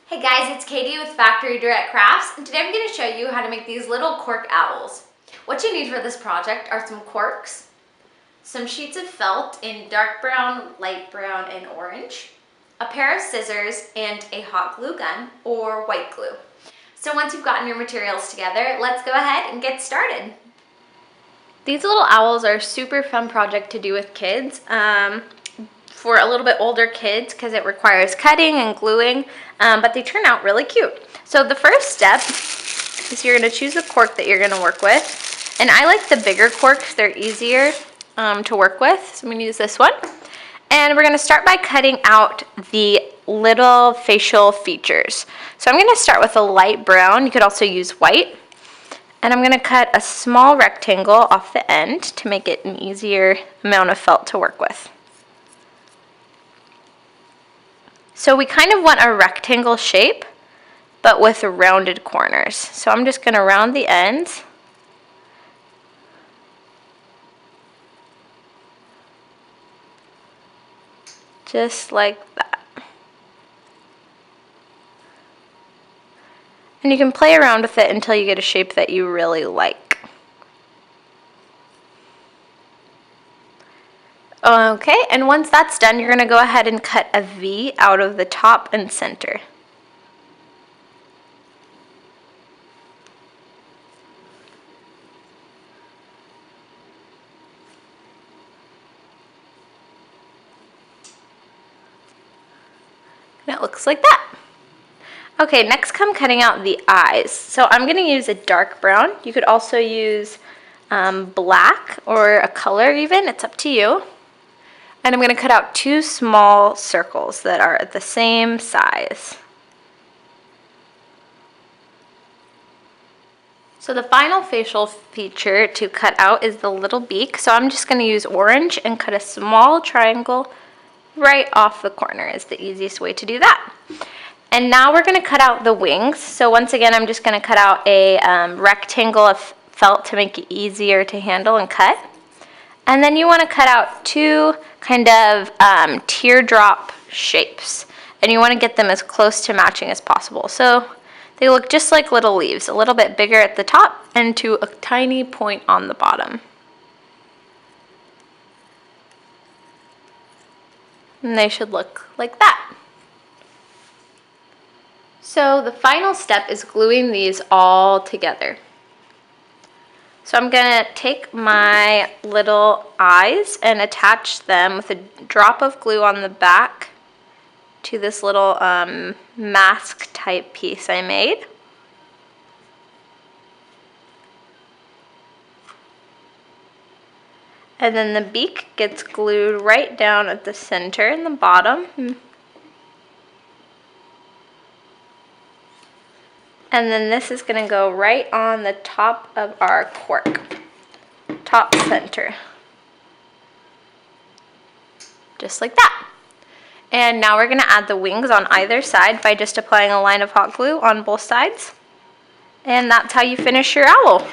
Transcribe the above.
Hey guys, it's Katie with Factory Direct Crafts, and today I'm going to show you how to make these little cork owls. What you need for this project are some corks, some sheets of felt in dark brown, light brown, and orange, a pair of scissors, and a hot glue gun or white glue. So once you've gotten your materials together, let's go ahead and get started. These little owls are a super fun project to do with kids. For a little bit older kids because it requires cutting and gluing, but they turn out really cute. So the first step is you're going to choose a cork that you're going to work with. And I like the bigger corks, they're easier to work with. So I'm going to use this one. And we're going to start by cutting out the little facial features. So I'm going to start with a light brown. You could also use white. And I'm going to cut a small rectangle off the end to make it an easier amount of felt to work with. So we kind of want a rectangle shape, but with rounded corners. So I'm just going to round the ends. Just like that. And you can play around with it until you get a shape that you really like. Okay, and once that's done, you're going to go ahead and cut a V out of the top and center. And it looks like that. Okay, next come cutting out the eyes. So I'm going to use a dark brown. You could also use black or a color even, it's up to you. And I'm going to cut out two small circles that are the same size. So the final facial feature to cut out is the little beak. So I'm just going to use orange and cut a small triangle right off the corner is the easiest way to do that. And now we're going to cut out the wings. So once again, I'm just going to cut out a rectangle of felt to make it easier to handle and cut. And then you want to cut out two kind of teardrop shapes. And you want to get them as close to matching as possible. So they look just like little leaves, a little bit bigger at the top and to a tiny point on the bottom. And they should look like that. So the final step is gluing these all together. So I'm going to take my little eyes and attach them with a drop of glue on the back to this little mask type piece I made. And then the beak gets glued right down at the center in the bottom. And then this is going to go right on the top of our cork, top center. Just like that. And now we're going to add the wings on either side by just applying a line of hot glue on both sides. And that's how you finish your owl.